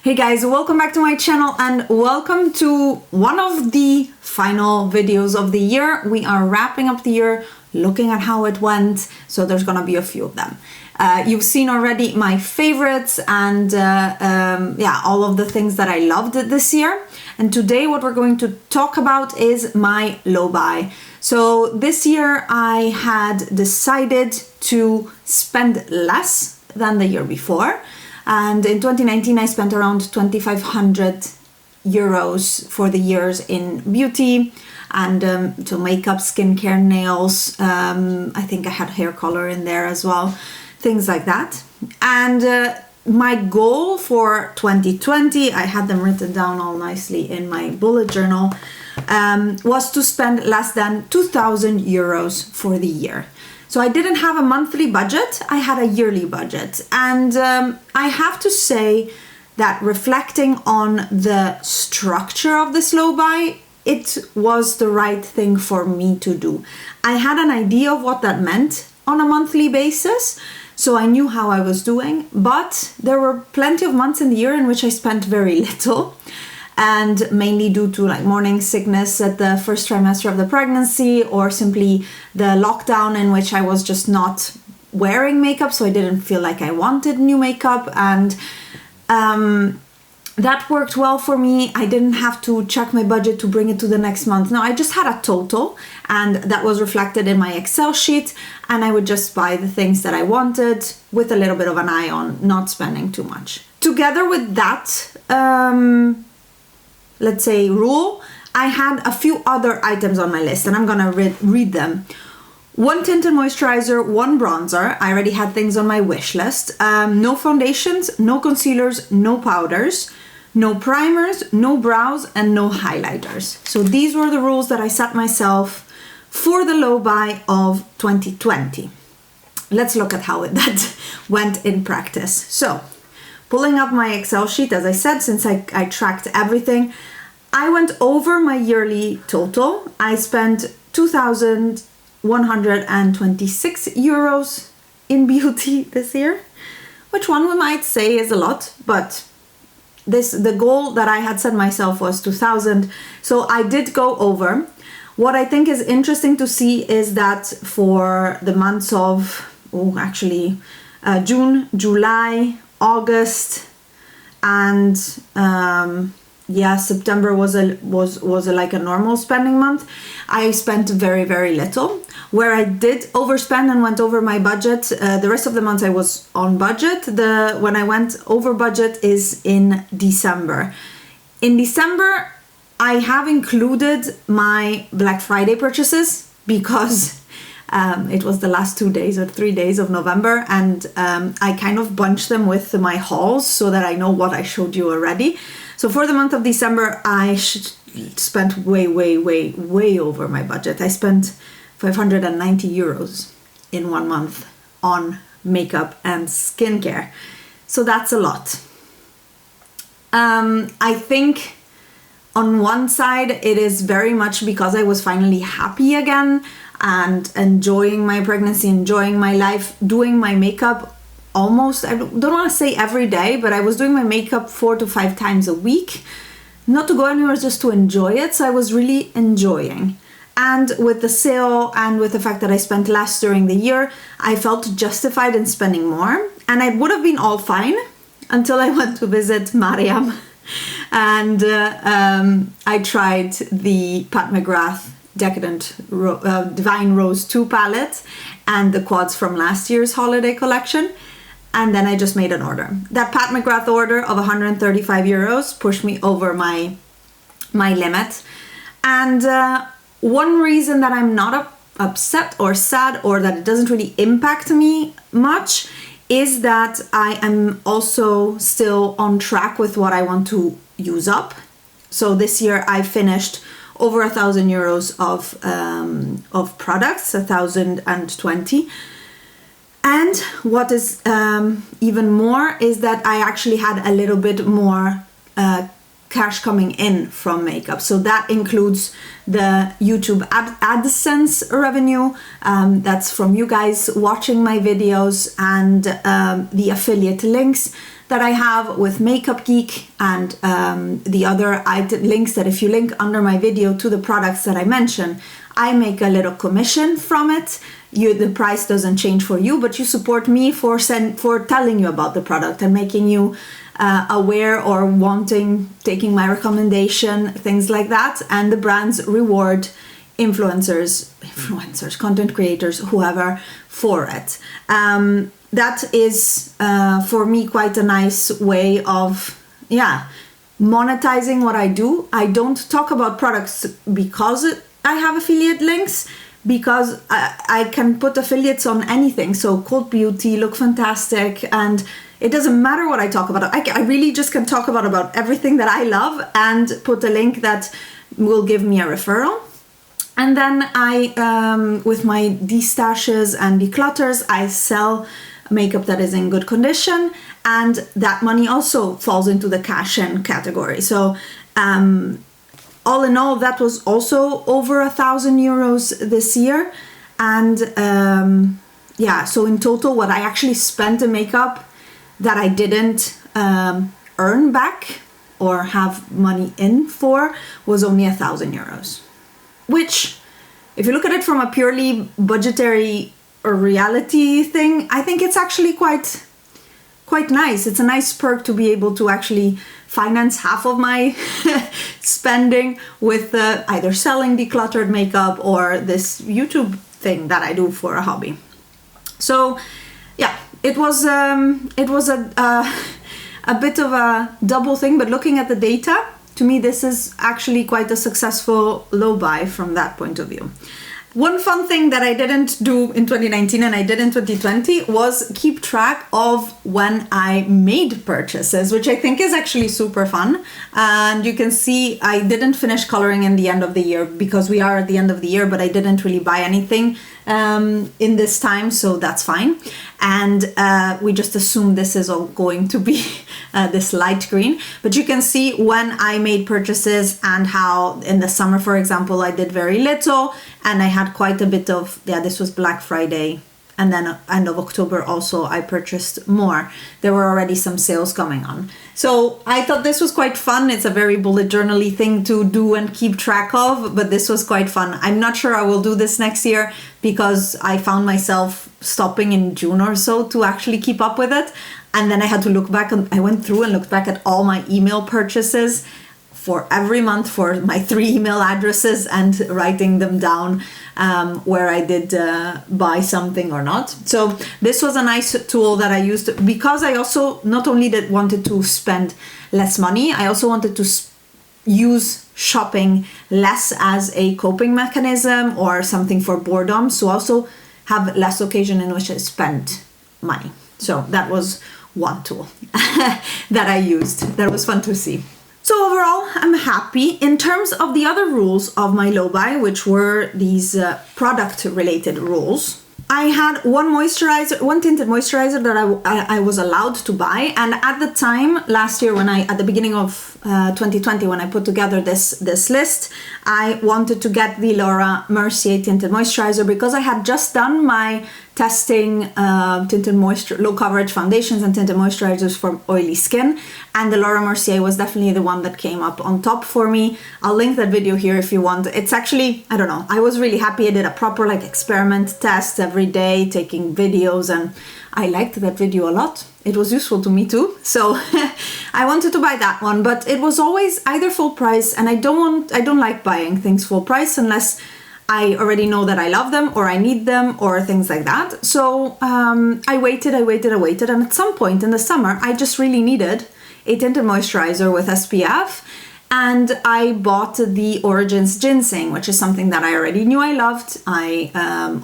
Hey guys, welcome back to my channel and welcome to one of the final videos of the year. We are wrapping up the year, looking at how it went, so there's gonna be a few of them. You've seen already my favorites and all of the things that I loved this year. And today what we're going to talk about is my low buy. So this year I had decided to spend less than the year before. And in 2019, I spent around 2,500 euros for the years in beauty and so makeup, skincare, nails. I think I had hair color in there as well, things like that. And my goal for 2020, I had them written down all nicely in my bullet journal, was to spend less than 2,000 euros for the year. So I didn't have a monthly budget, I had a yearly budget. And I have to say that reflecting on the structure of this low buy, it was the right thing for me to do. I had an idea of what that meant on a monthly basis, so I knew how I was doing, but there were plenty of months in the year in which I spent very little. And mainly due to like morning sickness at the first trimester of the pregnancy, or simply the lockdown in which I was just not wearing makeup, so I didn't feel like I wanted new makeup. And that worked well for me. I didn't have to check my budget to bring it to the next month. No, I just had a total, and that was reflected in my Excel sheet, and I would just buy the things that I wanted with a little bit of an eye on not spending too much. Together with that, let's say rule, I had a few other items on my list, and I'm gonna read them. One tinted moisturizer, one bronzer. I already had things on my wish list. No foundations, no concealers, no powders, no primers, no brows, and no highlighters. So these were the rules that I set myself for the low buy of 2020. Let's look at how that went in practice. So, pulling up my Excel sheet, as I said, since I tracked everything, I went over my yearly total. I spent 2,126 euros in beauty this year, which one we might say is a lot, but the goal that I had set myself was 2,000, so I did go over. What I think is interesting to see is that for the months of, June, July, August, and September was like a normal spending month. I spent very, very little. Where I did overspend and went over my budget, the rest of the months I was on budget. When I went over budget is in December. In December, I have included my Black Friday purchases because it was the last 2 days or 3 days of November, and I kind of bunched them with my hauls so that I know what I showed you already. So for the month of December, I spent way over my budget. I spent 590 euros in 1 month on makeup and skincare. So that's a lot. I think on one side, it is very much because I was finally happy again and enjoying my pregnancy, enjoying my life, doing my makeup almost, I don't want to say every day, but I was doing my makeup 4 to 5 times a week. Not to go anywhere, just to enjoy it. So I was really enjoying. And with the sale and with the fact that I spent less during the year, I felt justified in spending more. And I would have been all fine until I went to visit Mariam. And I tried the Pat McGrath Divine Rose 2 palette and the quads from last year's holiday collection. And then I just made an order. That Pat McGrath order of 135 euros pushed me over my limit. And one reason that I'm not upset or sad, or that it doesn't really impact me much, is that I am also still on track with what I want to use up. So this year I finished over 1,000 euros of products, 1,020. And what is even more is that I actually had a little bit more cash coming in from makeup. So that includes the YouTube AdSense revenue, that's from you guys watching my videos, and the affiliate links that I have with Makeup Geek and the other links that if you link under my video to the products that I mention, I make a little commission from it. The price doesn't change for you, but you support me for telling you about the product and making you aware or taking my recommendation, things like that. And the brands reward influencers, content creators, whoever, for it. That is for me quite a nice way of monetizing what I do. I don't talk about products because I have affiliate links, because I can put affiliates on anything. So Cold Beauty, Look Fantastic, and it doesn't matter what I talk about. I really just can talk about everything that I love and put a link that will give me a referral. And then I, with my destashes and declutters, I sell makeup that is in good condition, and that money also falls into the cash in category. So all in all, that was also over 1,000 euros this year. And so in total, what I actually spent in makeup that I didn't earn back or have money in for was only 1,000 euros. Which, if you look at it from a purely budgetary or reality thing, I think it's actually quite nice. It's a nice perk to be able to actually finance half of my spending with either selling decluttered makeup or this YouTube thing that I do for a hobby. So yeah, it was a bit of a double thing, but looking at the data, to me this is actually quite a successful low buy from that point of view. One fun thing that I didn't do in 2019 and I did in 2020 was keep track of when I made purchases, which I think is actually super fun. And you can see I didn't finish coloring in the end of the year because we are at the end of the year, but I didn't really buy anything in this time, so that's fine. And we just assume this is all going to be this light green. But you can see when I made purchases and how in the summer, for example, I did very little and I had quite a bit of, this was Black Friday. And then end of October also I purchased more. There were already some sales coming on. So I thought this was quite fun. It's a very bullet journal-y thing to do and keep track of, but this was quite fun. I'm not sure I will do this next year because I found myself stopping in June or so to actually keep up with it. And then I had to look back, and I went through and looked back at all my email purchases for every month for my 3 email addresses and writing them down where I did buy something or not. So this was a nice tool that I used because I also not only wanted to spend less money, I also wanted to use shopping less as a coping mechanism or something for boredom. So also have less occasion in which I spent money. So that was one tool that I used. That was fun to see. So overall, I'm happy. In terms of the other rules of my low buy, which were these product-related rules, I had one tinted moisturizer that I was allowed to buy. And at the time, last year, at the beginning of 2020, when I put together this list, I wanted to get the Laura Mercier tinted moisturizer because I had just done my testing low coverage foundations and tinted moisturizers for oily skin, and the Laura Mercier was definitely the one that came up on top for me. I'll link that video here if you want. It's actually, I don't know, I was really happy. I did a proper experiment test every day, taking videos, and I liked that video a lot. It was useful to me too. So I wanted to buy that one, but it was always either full price, and I don't like buying things full price unless I already know that I love them or I need them or things like that. So I waited, and at some point in the summer, I just really needed a tinted moisturizer with SPF, and I bought the Origins Ginseng, which is something that I already knew I loved. I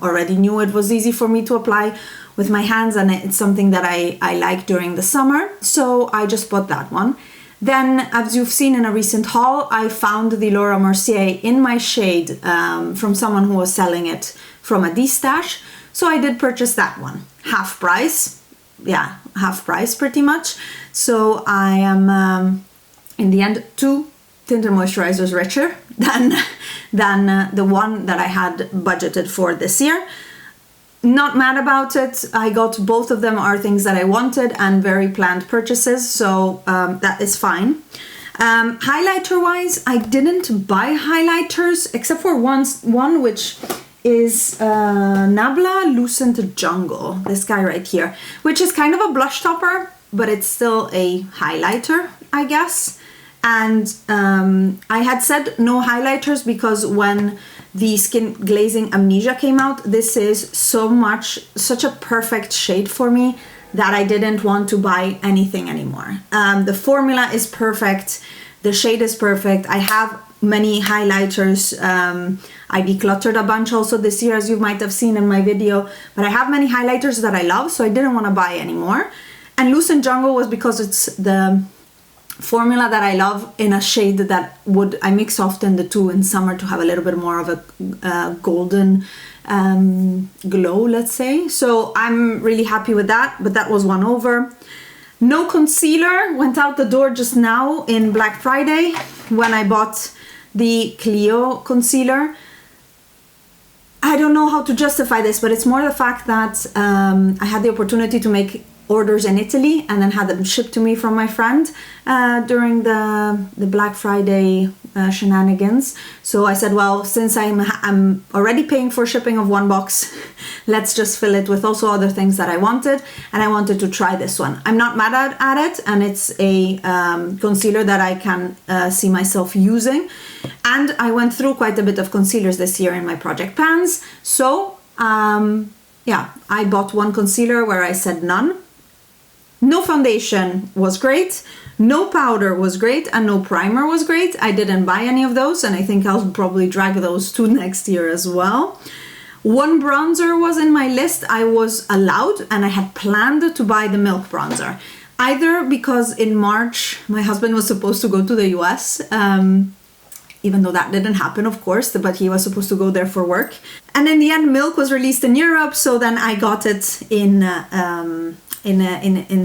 already knew it was easy for me to apply with my hands, and it's something that I like during the summer. So I just bought that one. Then, as you've seen in a recent haul, I found the Laura Mercier in my shade from someone who was selling it from a destash. So I did purchase that one. Half price. Yeah, half price pretty much. So I am, in the end, 2 tinted moisturizers richer than the one that I had budgeted for this year. Not mad about it. I got both of them are things that I wanted and very planned purchases, so that is fine. Highlighter wise, I didn't buy highlighters except for one which is Nabla Lucent Jungle, this guy right here, which is kind of a blush topper, but it's still a highlighter, I guess. And I had said no highlighters because when the Skin Glazing Amnesia came out, this is such a perfect shade for me that I didn't want to buy anything anymore. The formula is perfect, the shade is perfect. I have many highlighters. I decluttered a bunch also this year, as you might have seen in my video, but I have many highlighters that I love, so I didn't want to buy anymore. And Lucent Jungle was because it's the formula that I love in a shade that I mix often the two in summer to have a little bit more of a golden glow, let's say. So I'm really happy with that, but that was one over. No concealer, went out the door just now in Black Friday when I bought the Clio concealer. I don't know how to justify this, but it's more the fact that I had the opportunity to make orders in Italy and then had them shipped to me from my friend during the Black Friday shenanigans. So I said, well, since I'm already paying for shipping of one box, let's just fill it with also other things that I wanted, and I wanted to try this one. I'm not mad at it, and it's a concealer that I can see myself using, and I went through quite a bit of concealers this year in my project pans. So yeah, I bought one concealer where I said none. No foundation was great, no powder was great, and no primer was great. I didn't buy any of those, and I think I'll probably drag those to next year as well. One bronzer was in my list. I was allowed and I had planned to buy the Milk bronzer. Either because in March my husband was supposed to go to the US, even though that didn't happen, of course, but he was supposed to go there for work. And in the end, Milk was released in Europe, so then I got it in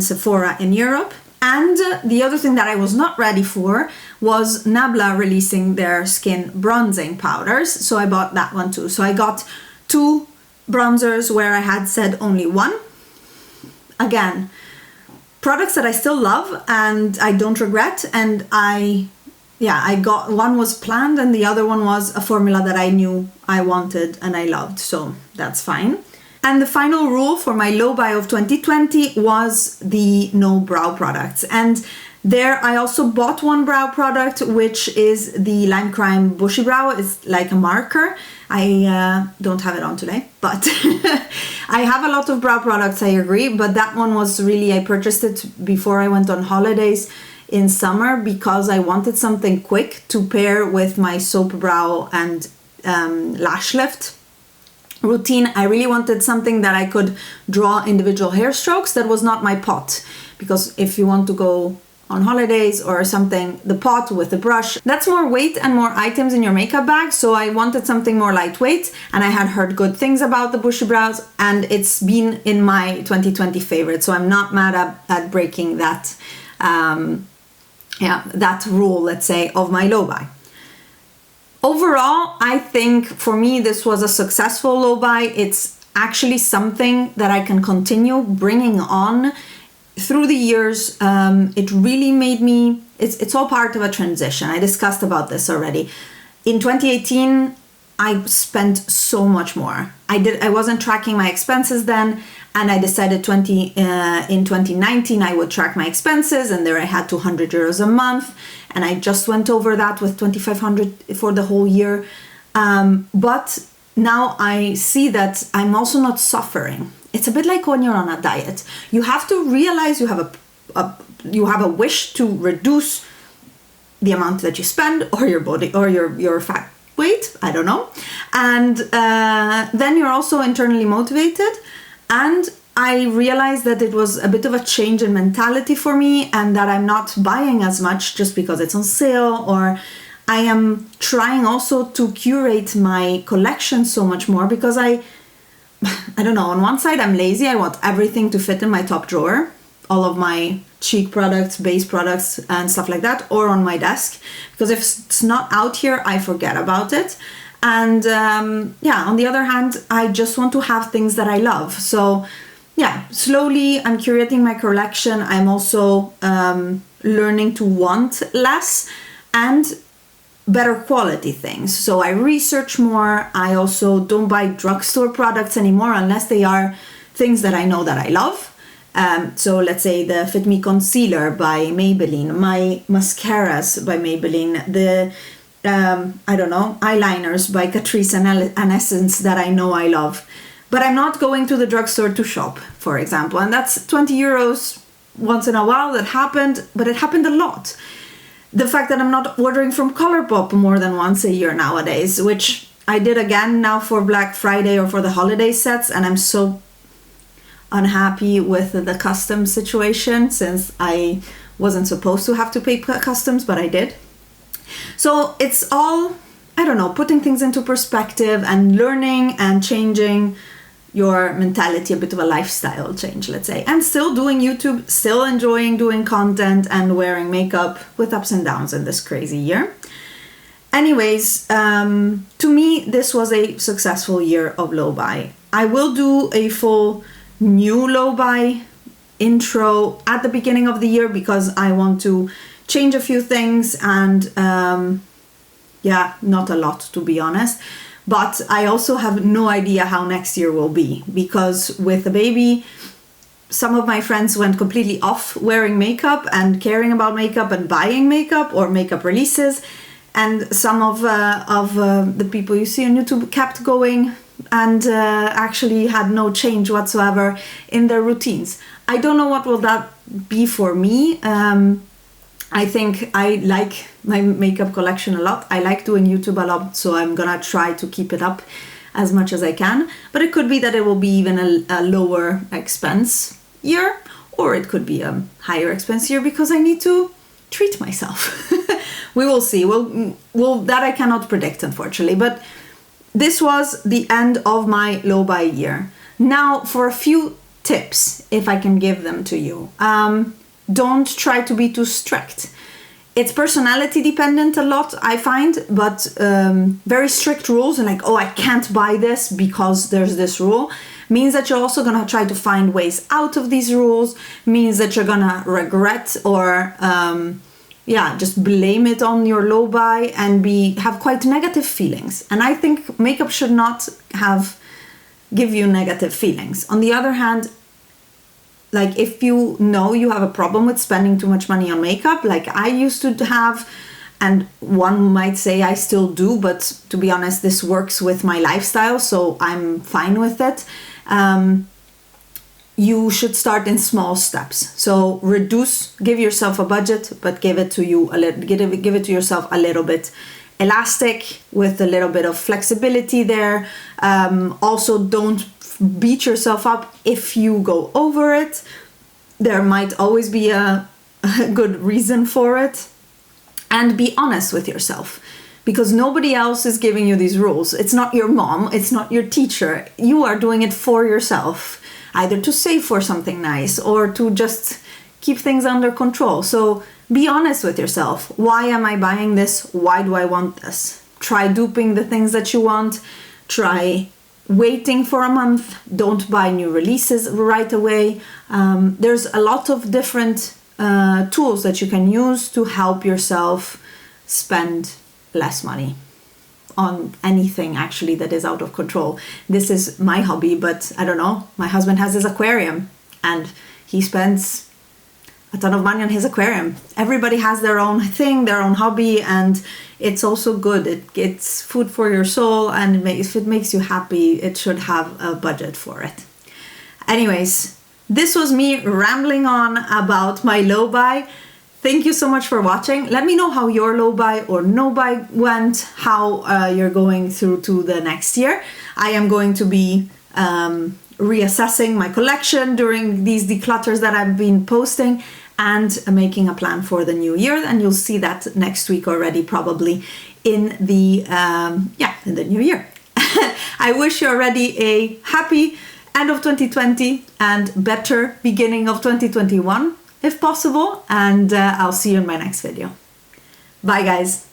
Sephora in Europe. And the other thing that I was not ready for was Nabla releasing their skin bronzing powders, so I bought that one too. So I got two bronzers where I had said only one. Again, products that I still love and I don't regret, and I got one was planned and the other one was a formula that I knew I wanted and I loved, so that's fine. And the final rule for my low buy of 2020 was the no brow products. And there I also bought one brow product, which is the Lime Crime Bushy Brow. It's like a marker. I don't have it on today, but I have a lot of brow products, I agree. But that one was really, I purchased it before I went on holidays in summer because I wanted something quick to pair with my soap brow and lash lift routine. I really wanted something that I could draw individual hair strokes. That was not my pot, because if you want to go on holidays or something, the pot with the brush, that's more weight and more items in your makeup bag. So I wanted something more lightweight, and I had heard good things about the bushy brows, and it's been in my 2020 favorite. So I'm not mad at breaking that that rule, let's say, of my low buy. Overall, I think for me this was a successful low buy. It's actually something that I can continue bringing on through the years. It really made me, it's all part of a transition. I discussed about this already. In 2018, I spent so much more. I wasn't tracking my expenses then, and I decided in 2019 I would track my expenses, and there I had 200 euros a month, and I just went over that with 2,500 for the whole year. But now I see that I'm also not suffering. It's a bit like when you're on a diet. You have to realize you have a wish to reduce the amount that you spend, or your body, or your fat weight, I don't know. And then you're also internally motivated. And I realized that it was a bit of a change in mentality for me, and that I'm not buying as much just because it's on sale, or I am trying also to curate my collection so much more, because I don't know, on one side I'm lazy, I want everything to fit in my top drawer, all of my cheek products, base products and stuff like that, or on my desk, because if it's not out here, I forget about it. And yeah, on the other hand, I just want to have things that I love. So yeah, slowly I'm curating my collection. I'm also learning to want less and better quality things. So I research more. I also don't buy drugstore products anymore unless they are things that I know that I love. So let's say the Fit Me Concealer by Maybelline, my mascaras by Maybelline, the I don't know, eyeliners by Catrice and Essence that I know I love. But I'm not going to the drugstore to shop, for example. And that's 20 euros once in a while. That happened, but it happened a lot. The fact that I'm not ordering from Colourpop more than once a year nowadays, which I did again now for Black Friday or for the holiday sets, and I'm so unhappy with the customs situation since I wasn't supposed to have to pay customs, but I did. So it's all, I don't know, putting things into perspective and learning and changing your mentality, a bit of a lifestyle change, let's say, and still doing YouTube, still enjoying doing content and wearing makeup with ups and downs in this crazy year. Anyways, to me, this was a successful year of low buy. I will do a full new low buy intro at the beginning of the year because I want to change a few things and yeah, not a lot to be honest. But I also have no idea how next year will be because with the baby, some of my friends went completely off wearing makeup and caring about makeup and buying makeup or makeup releases. And some of the people you see on YouTube kept going and actually had no change whatsoever in their routines. I don't know what will that be for me. I think I like my makeup collection a lot. I like doing YouTube a lot, so I'm gonna try to keep it up as much as I can. But it could be that it will be even a lower expense year, or it could be a higher expense year because I need to treat myself. We will see. Well, that I cannot predict, unfortunately. But this was the end of my low buy year. Now for a few tips, if I can give them to you. Don't try to be too strict. It's personality dependent a lot, I find, but very strict rules and like, oh, I can't buy this because there's this rule, means that you're also gonna try to find ways out of these rules, means that you're gonna regret or just blame it on your low buy and have quite negative feelings. And I think makeup should not give you negative feelings. On the other hand, like if you know you have a problem with spending too much money on makeup, like I used to have, and one might say I still do, but to be honest, this works with my lifestyle, so I'm fine with it. You should start in small steps. So give yourself a budget, but give it to yourself a little bit elastic with a little bit of flexibility there. Also, don't beat yourself up if you go over it. There might always be a good reason for it. And be honest with yourself because nobody else is giving you these rules. It's not your mom, it's not your teacher. You are doing it for yourself, either to save for something nice or to just keep things under control. So be honest with yourself. Why am I buying this? Why do I want this? Try duping the things that you want. Try waiting for a month. Don't buy new releases right away. There's a lot of different tools that you can use to help yourself spend less money on anything actually that is out of control. This is my hobby, but I don't know. My husband has his aquarium and he spends a ton of money on his aquarium. Everybody has their own thing, their own hobby, and it's also good. It's food for your soul, and if it makes you happy, it should have a budget for it. Anyways, this was me rambling on about my low buy. Thank you so much for watching. Let me know how your low buy or no buy went, how you're going through to the next year. I am going to be reassessing my collection during these declutters that I've been posting and making a plan for the new year, and you'll see that next week already, probably in the new year. I wish you already a happy end of 2020 and better beginning of 2021 if possible, and I'll see you in my next video. Bye guys.